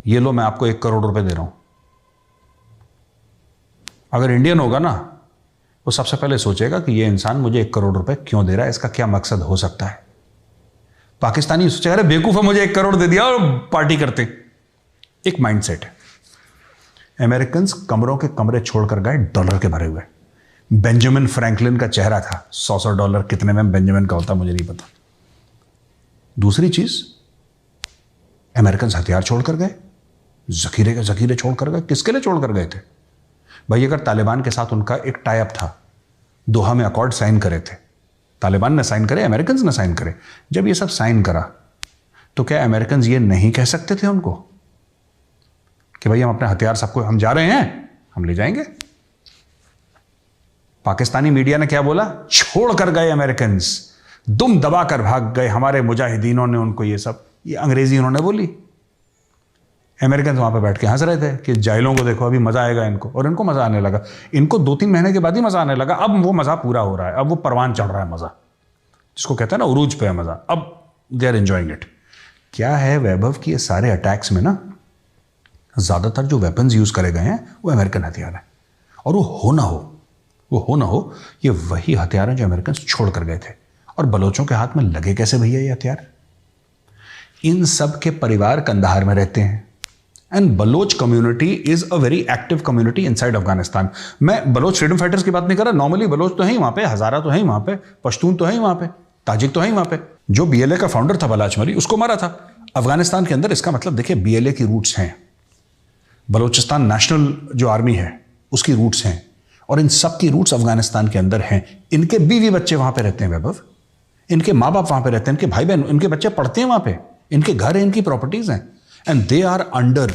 ये लो मैं आपको 1 करोड़ रुपए दे रहा हूं। अगर इंडियन होगा ना, वो सबसे पहले सोचेगा कि ये इंसान मुझे 1 करोड़ रुपए क्यों दे रहा है, इसका क्या मकसद हो सकता है। पाकिस्तानी सोचेगा अरे बेवकूफ है, मुझे 1 करोड़ दे दिया और पार्टी करते। एक माइंडसेट है। अमेरिकन कमरों के कमरे छोड़कर गए डॉलर के भरे हुए। बेंजामिन फ्रैंकलिन का चेहरा था। $100 कितने में बेंजामिन का होता मुझे नहीं पता। दूसरी चीज, अमेरिकन हथियार छोड़कर गए, जखीरे के जखीरे छोड़कर गए। किसके लिए छोड़कर गए थे भाई? अगर तालिबान के साथ उनका एक टाई अप था, दोहा में अकॉर्ड साइन करे थे, तालिबान ने साइन करे, अमेरिकन ने साइन करे। जब ये सब साइन करा तो क्या अमेरिकन ये नहीं कह सकते थे उनको कि भाई हम अपने हथियार सबको, हम जा रहे हैं, हम ले जाएंगे? पाकिस्तानी मीडिया ने क्या बोला? छोड़कर गए अमेरिकन, दुम दबाकर भाग गए हमारे मुजाहिदीनों ने उनको। ये अंग्रेजी उन्होंने बोली। अमेरिकन वहां पे बैठ के हंस रहे थे कि जाहिलों को देखो, अभी मजा आएगा इनको। और इनको मजा आने लगा। इनको 2-3 महीने के बाद ही मजा आने लगा। अब वो मजा पूरा हो रहा है, अब वो परवान चढ़ रहा है मजा, जिसको कहते हैं ना उरूज पे है मजा। अब दे आर एंजॉइंग इट। क्या है वैभव कि ये सारे अटैक्स में ना ज्यादातर जो वेपन्स यूज करे गए हैं वो अमेरिकन हथियार है। और वो हो ना हो, ये वही हथियार हैं जो अमेरिकन छोड़ कर गए थे। और बलोचों के हाथ में लगे कैसे भैया ये हथियार? इन सब के परिवार कंधार में रहते हैं। And Baloch community is a very active community inside Afghanistan. मैं बलोच फ्रीडम फाइटर्स की बात नहीं कर रहा। नॉर्मली बलोच तो है ही वहां पे, हजारा तो है ही वहां पे, पश्तून तो है ही वहां पे, ताजिक तो है ही वहां पे। जो बीएलए का फाउंडर था बलाच मरी, उसको मारा था अफगानिस्तान के अंदर। इसका मतलब देखिए, बीएलए की रूट्स हैं, बलोचिस्तान नेशनल जो आर्मी है उसकी रूट्स हैं, और इन सब की रूट्स अफगानिस्तान के अंदर हैं। इनके बीवी बच्चे वहां पे रहते हैं वैभव, इनके माँ बाप वहां पे रहते हैं, इनके भाई बहन, इनके बच्चे पढ़ते हैं वहां पे, इनके घर हैं, इनकी प्रॉपर्टीज हैं। And they are under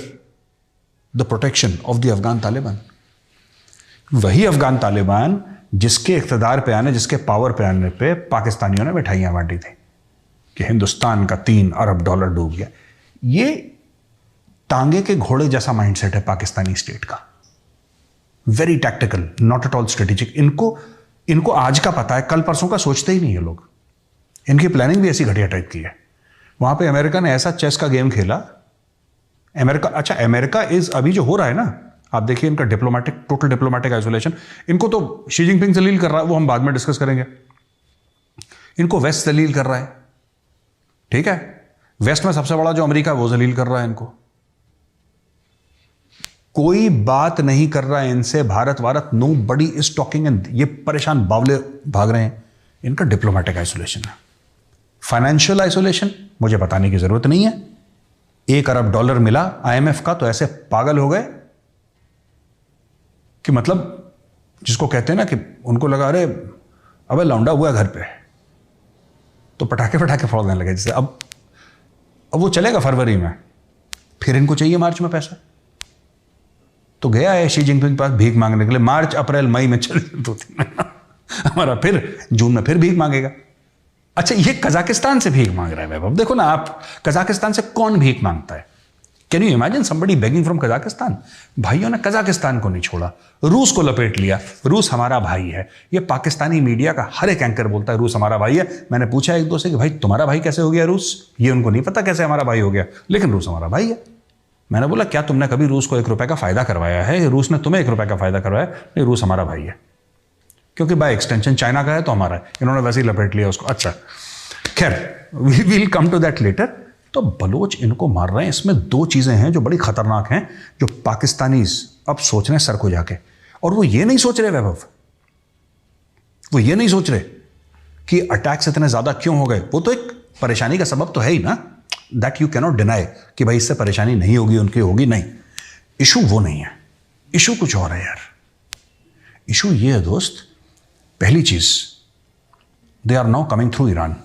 the protection of the Afghan Taliban. वही अफगान तालिबान जिसके इख्तिदार पे आने, जिसके पावर पे आने पे पाकिस्तानियों ने मिठाइयां बांटी थी कि हिंदुस्तान का $3 अरब डूब गया। ये टांगे के घोड़े जैसा माइंडसेट है पाकिस्तानी स्टेट का। Very tactical, not at all strategic. इनको आज का पता है, कल परसों का सोचते ही नहीं है लोग। इनकी प्लानिंग भी ऐसी घटिया टाइप की है। वहां पे अमेरिका ने ऐसा चेस का गेम खेला। अमेरिका इज, अभी जो हो रहा है ना, आप देखिए इनका टोटल डिप्लोमेटिक आइसोलेशन। इनको तो शी जिनपिंग जलील कर रहा है, वो हम बाद में डिस्कस करेंगे। इनको वेस्ट जलील कर रहा है, ठीक है। वेस्ट में सबसे बड़ा जो अमेरिका है वो जलील कर रहा है इनको। कोई बात नहीं कर रहा है इनसे, Bharat nobody is talking. And ये परेशान बावले भाग रहे हैं। इनका डिप्लोमेटिक आइसोलेशन है। फाइनेंशियल आइसोलेशन मुझे बताने की जरूरत नहीं है। $1 अरब मिला IMF का तो ऐसे पागल हो गए कि मतलब जिसको कहते हैं ना कि उनको लगा अरे अबे लौंडा हुआ घर पे, तो पटाखे फोड़ने लगे। जैसे अब वो चलेगा फरवरी में, फिर इनको चाहिए मार्च में पैसा। तो गया है शी जिनपिंग के पास भीख मांगने के लिए। मार्च अप्रैल मई में चले 2-3 महीना हमारा, फिर जून में फिर भीख मांगेगा। अच्छा, ये कजाकिस्तान से भीख मांग रहा है वैभव। देखो ना आप, कजाकिस्तान से कौन भीख मांगता है? Can you imagine somebody begging from Kazakhstan? भाइयों ने कजाकिस्तान को नहीं छोड़ा, रूस को लपेट लिया। रूस हमारा भाई है। ये पाकिस्तानी मीडिया का हर एक एंकर बोलता है रूस हमारा भाई है। मैंने पूछा एक दो से कि भाई तुम्हारा भाई कैसे हो गया रूस? ये उनको नहीं पता कैसे हमारा भाई हो गया, लेकिन रूस हमारा भाई है। मैंने बोला क्या तुमने कभी रूस को $1 का फायदा करवाया है? रूस ने तुम्हें $1 का फायदा करवाया? नहीं, रूस हमारा भाई है, क्योंकि बाय एक्सटेंशन चाइना का है तो हमारा है। इन्होंने वैसे ही लपेट लिया उसको। अच्छा खैर, we will come to that later. तो बलोच इनको मार रहे हैं। इसमें 2 चीजें हैं जो बड़ी खतरनाक हैं, जो पाकिस्तानी अब सोच रहे हैं सर को जाके। और वो ये नहीं सोच रहे वैभव, वो ये नहीं सोच रहे कि अटैक्स इतने ज्यादा क्यों हो गए। वो तो एक परेशानी का सबब तो है ही ना, दैट यू कैनॉट डिनाई कि भाई इससे परेशानी नहीं होगी, उनकी होगी। नहीं, इशू वो नहीं है, इशू कुछ और है यार। इशू ये है दोस्त, पहली चीज, they are now coming through Iran.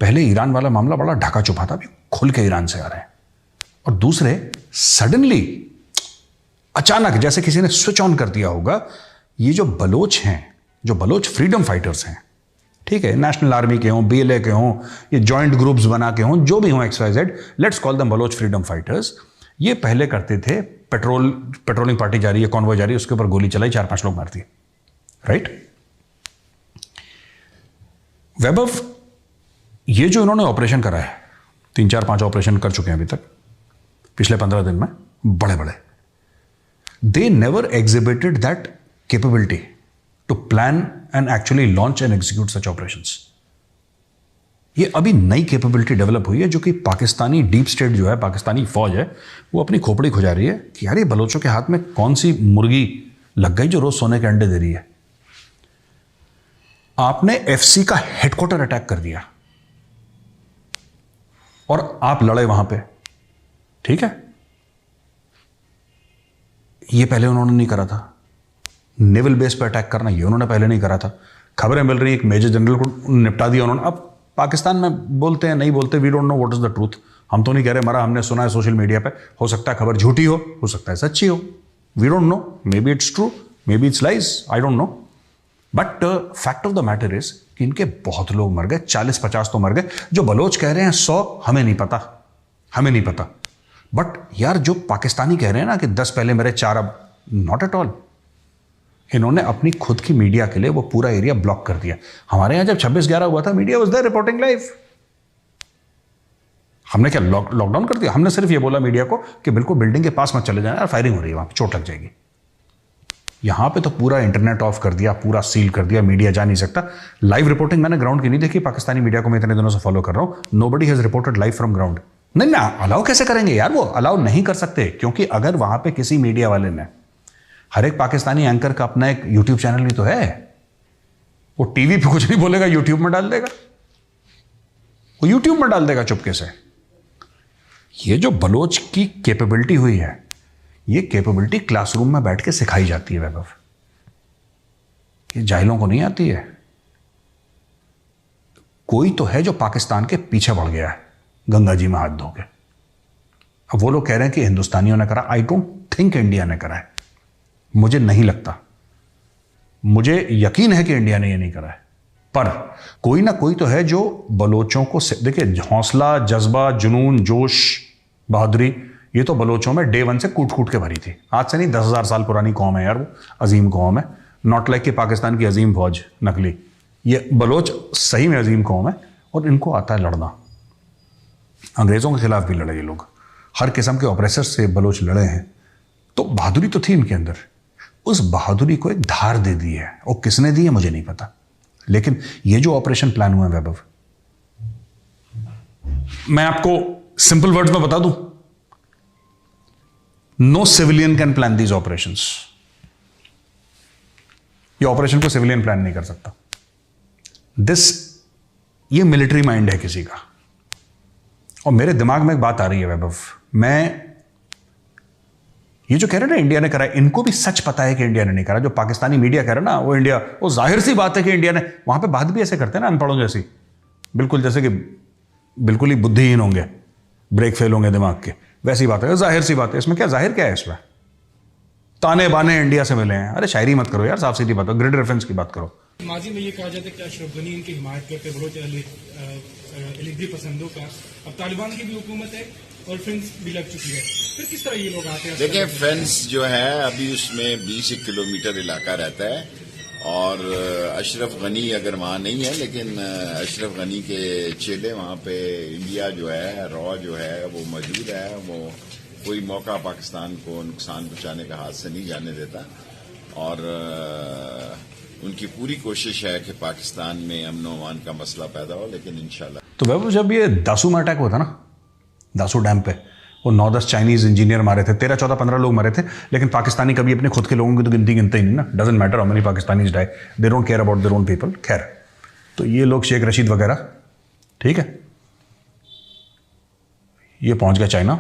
पहले ईरान वाला मामला बड़ा ढका छुपा था, अभी खुल के ईरान से आ रहे हैं। और दूसरे, सडनली अचानक जैसे किसी ने स्विच ऑन कर दिया होगा, ये जो बलोच हैं, जो बलोच फ्रीडम फाइटर्स हैं, ठीक है, नेशनल आर्मी के हों, बीएलए के हों, ये जॉइंट ग्रुप्स बना के हों, जो भी हों, XYZ, let's call them Baloch freedom fighters. ये पहले करते थे पेट्रोलिंग पार्टी जा रही है, कॉन्वॉय जा रही है, उसके ऊपर गोली चलाई, 4-5 लोग मार दिए, राइट। वैभव, ये जो इन्होंने ऑपरेशन करा है, 3-4-5 ऑपरेशन कर चुके हैं अभी तक, पिछले 15 दिन में, बड़े बड़े। They never exhibited that capability to plan and actually launch and execute such operations. ये अभी नई कैपेबिलिटी डेवलप हुई है जो कि पाकिस्तानी डीप स्टेट जो है, पाकिस्तानी फौज है, वो अपनी खोपड़ी खुजा रही है कि यार ये बलोचों के हाथ में कौन सी मुर्गी लग गई जो रोज सोने के अंडे दे रही है। आपने एफसी का हेडक्वार्टर अटैक कर दिया और आप लड़े वहां पे, ठीक है। ये पहले उन्होंने नहीं करा था। नेवल बेस पे अटैक करना ये उन्होंने पहले नहीं करा था। खबरें मिल रही है एक मेजर जनरल को निपटा दिया उन्होंने। अब पाकिस्तान में बोलते हैं नहीं बोलते, we don't know what is the truth. हम तो नहीं कह रहे, मरा हमने सुना है सोशल मीडिया पे, हो सकता है खबर झूठी हो सकता है सच्ची हो, we don't know, maybe it's true, maybe it's lies, I don't know. But fact of the matter is कि इनके बहुत लोग मर गए, 40-50 तो मर गए। जो बलोच कह रहे हैं 100, हमें नहीं पता, हमें नहीं पता। बट यार जो पाकिस्तानी कह रहे हैं ना कि 10 पहले मेरे 4 अब, नॉट एट ऑल। इन्होंने अपनी खुद की मीडिया के लिए वो पूरा एरिया ब्लॉक कर दिया। हमारे यहां जब 26/11 हुआ था, media was there reporting live. हमने क्या लॉकडाउन कर दिया? हमने सिर्फ ये बोला मीडिया को कि बिल्कुल बिल्डिंग के पास मत चले जाना, फायरिंग हो रही है वहां पे, चोट लग जाएगी। यहां पे तो पूरा इंटरनेट ऑफ कर दिया, पूरा सील कर दिया, मीडिया जा नहीं सकता। लाइव रिपोर्टिंग मैंने ग्राउंड की नहीं देखी, पाकिस्तानी मीडिया को मैं इतने दिनों से फॉलो कर रहा हूं। Nobody has reported live from ground. नहीं ना, अलाउ कैसे करेंगे यार? वो अलाउ नहीं कर सकते, क्योंकि अगर वहां पे किसी मीडिया वाले ने, हर एक पाकिस्तानी एंकर का अपना एक यूट्यूब चैनल भी तो है, वो टीवी पे कुछ नहीं बोलेगा, यूट्यूब में डाल देगा, वो यूट्यूब में डाल देगा चुपके से। ये जो बलोच की कैपेबिलिटी हुई है, ये कैपेबिलिटी क्लासरूम में बैठ के सिखाई जाती है वैभव, ये जाहिलों को नहीं आती है। कोई तो है जो पाकिस्तान के पीछे बढ़ गया है गंगा जी में हाथ धो के। अब वो लोग कह रहे हैं कि हिंदुस्तानियों ने करा, आई डोंट थिंक इंडिया ने करा है, मुझे नहीं लगता। मुझे यकीन है कि इंडिया ने ये नहीं करा है, पर कोई ना कोई तो है जो बलोचों को, देखिए हौसला, जज्बा, जुनून, जोश, बहादुरी, ये तो बलोचों में डे 1 से कूट कूट के भरी थी। आज से नहीं, 10,000 साल पुरानी कौम है यार, वो अजीम कौम है। नॉट लाइक कि पाकिस्तान की अजीम फौज नकली, ये बलोच सही में अजीम कौम है और इनको आता है लड़ना। अंग्रेजों के खिलाफ भी लड़े ये लोग, हर किस्म के ऑपरेसर से बलोच लड़े हैं, तो बहादुरी तो थी इनके अंदर। उस बहादुरी को एक धार दे दी है, और किसने दी है मुझे नहीं पता, लेकिन ये जो ऑपरेशन प्लान हुआ है वैभव, मैं आपको सिंपल वर्ड्स में बता दूं, no civilian can plan these operations. ये ऑपरेशन को सिविलियन प्लान नहीं कर सकता। ये मिलिट्री माइंड है किसी का। और मेरे दिमाग में एक बात आ रही है वैभव, मैं ये जो कह रहे हैं ना इंडिया ने करा है, इनको भी सच पता है कि इंडिया ने नहीं करा। जो पाकिस्तानी मीडिया कह रहा है ना वो इंडिया, वो जाहिर सी बात है कि इंडिया ने, वहां पे बात भी ऐसे करते हैं ना अनपढ़ों जैसी, बिल्कुल जैसे कि बिल्कुल ही बुद्धिहीन होंगे, ब्रेक फेल होंगे दिमाग के, वैसी बात है, जाहिर सी बात है। इसमें क्या जाहिर क्या है? इसमें ताने बाने इंडिया से मिले हैं। अरे शायरी मत करो यार, साफ सीधी बात हो, ग्रिड रेफरेंस की बात करो। माजी में ये कहा जाता है कि अशरफ गनी इनकी हिमायत करते बलोच लिग्दी पसंदों का, अब तालिबान की भी हुकूमत है और फेंस भी लग चुकी है, फिर किस तरह ये लोग आते हैं? देखिए फेंस जो है अभी उसमें 20 किलोमीटर इलाका रहता है, और अशरफ गनी अगर वहाँ नहीं है, लेकिन अशरफ गनी के चेले वहाँ पे, इंडिया जो है, रॉ जो है वो मौजूद है। वो कोई मौका पाकिस्तान को नुकसान पहुँचाने का हाथ से नहीं जाने देता, और उनकी पूरी कोशिश है कि पाकिस्तान में अमन व अमान का मसला पैदा हो, लेकिन इंशाल्लाह। तो वैभव जब ये दासू में अटैक हुआ था ना, दासू डैम पे, वो 9-10 चाइनीज इंजीनियर मारे थे, 13, 14, 15 लोग मरे थे, लेकिन पाकिस्तानी कभी अपने खुद के लोगों की तो गिनती गिनते ही नहीं ना। Doesn't matter how many Pakistanis die, they don't care about their own people. खैर, तो ये लोग शेख रशीद वगैरह, ठीक है, ये पहुंच गया चाइना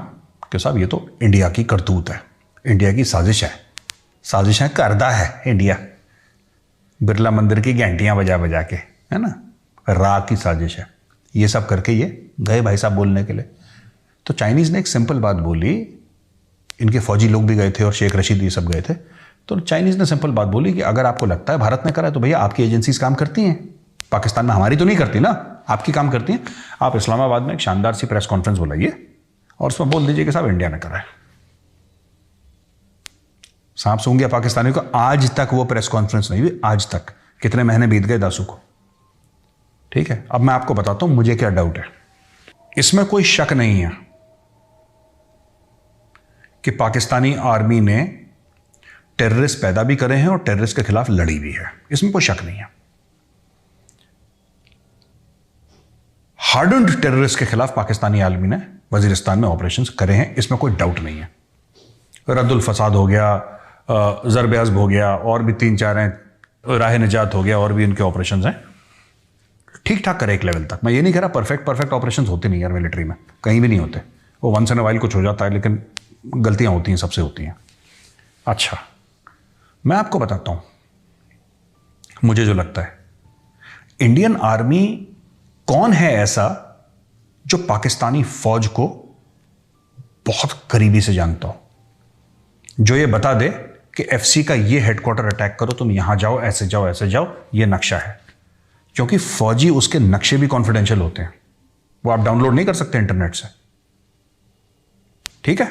कि साहब ये तो इंडिया की करतूत है, इंडिया की साजिश है, साजिशें करदा है इंडिया, बिरला मंदिर की घंटियां बजा बजा के, है ना, राह की साजिश है। ये सब करके ये गए भाई साहब बोलने के लिए। तो चाइनीज ने एक सिंपल बात बोली, इनके फौजी लोग भी गए थे और शेख रशीद ये सब गए थे। तो चाइनीज ने सिंपल बात बोली कि अगर आपको लगता है भारत ने करा है तो भैया आपकी एजेंसीज काम करती हैं पाकिस्तान में, हमारी तो नहीं करती ना, आपकी काम करती हैं। आप इस्लामाबाद में एक शानदार सी प्रेस कॉन्फ्रेंस बुलाइए और उसमें बोल दीजिए कि साहब इंडिया ने करा है। सांप सूंघ गया पाकिस्तानी को। आज तक वो प्रेस कॉन्फ्रेंस नहीं हुई, आज तक। कितने महीने बीत गए दासू को, ठीक है। अब मैं आपको बताता हूं मुझे क्या डाउट है। इसमें कोई शक नहीं है, कि पाकिस्तानी आर्मी ने टेररिस्ट पैदा भी करे हैं और टेररिस्ट के खिलाफ लड़ी भी है, इसमें कोई शक नहीं है। हार्डन्ड टेररिस्ट के खिलाफ पाकिस्तानी आर्मी ने वजीरिस्तान में ऑपरेशंस करे हैं, इसमें कोई डाउट नहीं है। रद्दुल फसाद हो गया, ज़रब अज़ब हो गया, और भी 3-4 हैं, राह निजात हो गया, और भी इनके ऑपरेशंस हैं, ठीक ठाक करे एक लेवल तक। मैं ये नहीं कह रहा परफेक्ट ऑपरेशंस होते नहीं यार, मिलिट्री में कहीं भी नहीं होते, वो वंस इन अ वाइल कुछ हो जाता है, लेकिन गलतियां होती हैं, सबसे होती हैं। अच्छा, मैं आपको बताता हूं, मुझे जो लगता है इंडियन आर्मी कौन है ऐसा जो पाकिस्तानी फौज को बहुत करीबी से जानता हो, जो ये बता दे कि एफसी का ये हेडक्वार्टर अटैक करो, तुम यहां जाओ, ऐसे जाओ, ऐसे जाओ, ये नक्शा है। क्योंकि फौजी उसके नक्शे भी कॉन्फिडेंशियल होते हैं, वो आप डाउनलोड नहीं कर सकते इंटरनेट से, ठीक है।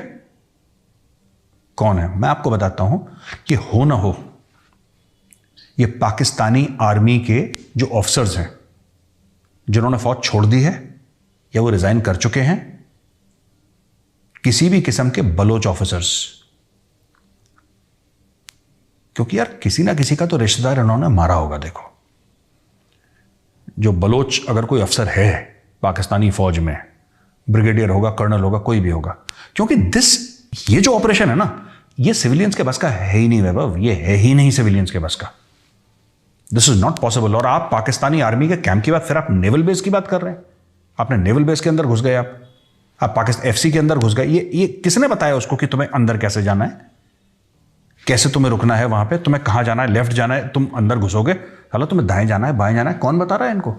कौन है मैं आपको बताता हूं कि हो ना हो, ये पाकिस्तानी आर्मी के जो ऑफिसर्स हैं जिन्होंने फौज छोड़ दी है या वो रिजाइन कर चुके हैं, किसी भी किस्म के बलोच ऑफिसर्स, क्योंकि यार किसी ना किसी का तो रिश्तेदार इन्होंने मारा होगा। देखो, जो बलोच अगर कोई अफसर है पाकिस्तानी फौज में, ब्रिगेडियर होगा, कर्नल होगा, कोई भी होगा, क्योंकि ये जो ऑपरेशन है ना, ये सिविलियंस के बस का है ही नहीं वैभव, ये है ही नहीं सिविलियंस के बस का। This is not possible. और आप पाकिस्तानी आर्मी के कैंप की बात, फिर आप नेवल बेस की बात कर रहे हैं। आपने नेवल बेस के अंदर घुस गए, आप पाकिस्तान एफसी के अंदर घुस गए। ये किसने बताया उसको कि तुम्हें अंदर कैसे जाना है, कैसे तुम्हें रुकना है, वहां पे तुम्हें कहां जाना है, लेफ्ट जाना है, तुम अंदर घुसोगे, हालांकि तुम्हें दाएं जाना है, बाएं जाना है, कौन बता रहा है इनको?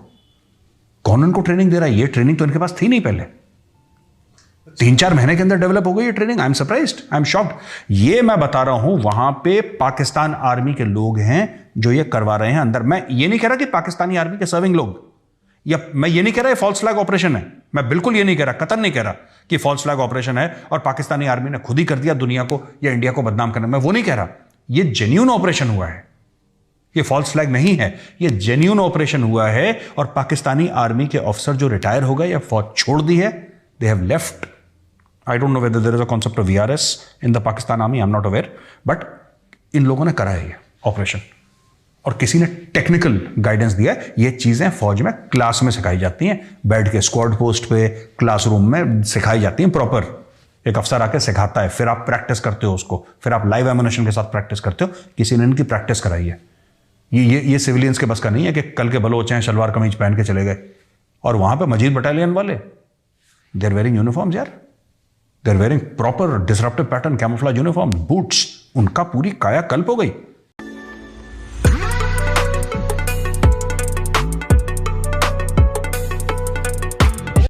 कौन इनको ट्रेनिंग दे रहा है? ये ट्रेनिंग तो इनके पास थी नहीं पहले, 3-4 महीने के अंदर डेवलप हो गई ये training. I am surprised, I am shocked. ये मैं बता रहा हूं, वहां पे पाकिस्तान आर्मी के लोग हैं जो ये करवा रहे हैं अंदर। मैं ये नहीं कह रहा कि पाकिस्तानी आर्मी के सर्विंग लोग, या मैं ये नहीं कह रहा फॉल्स फ्लैग ऑपरेशन है, मैं बिल्कुल ये नहीं कह रहा, कतई नहीं कह रहा कि फॉल्स फ्लैग ऑपरेशन है और पाकिस्तानी आर्मी ने खुद ही कर दिया दुनिया को या इंडिया को बदनाम करना, मैं वो नहीं कह रहा। ये जेन्युइन ऑपरेशन हुआ है, ये फॉल्स फ्लैग नहीं है, ये जेन्युइन ऑपरेशन हुआ है। और पाकिस्तानी आर्मी के ऑफिसर जो रिटायर हो गए या फौज छोड़ दी है, they have left. I don't know whether there is a concept of VRS in the Pakistan army, I am not aware, but इन लोगों ने करा है ये ऑपरेशन, और किसी ने टेक्निकल गाइडेंस दिया है। ये चीजें फौज में क्लास में सिखाई जाती हैं, बैठ के स्क्वाड पोस्ट पे, क्लासरूम में सिखाई जाती हैं प्रॉपर। एक अफसर आके सिखाता है, फिर आप प्रैक्टिस करते हो उसको, फिर आप लाइव एमुनेशन के साथ प्रैक्टिस करते हो। किसी ने इनकी प्रैक्टिस कराई है। ये सिविलियंस के बस का नहीं है कि कल के बलोच हैं शलवार कमीज पहन के चले गए। और वहां पे मजीद बटालियन वाले, दे आर वेयरिंग यूनिफॉर्म्स यार, they are wearing proper disruptive pattern camouflage uniform, boots, उनका पूरी काया कल्प हो गई।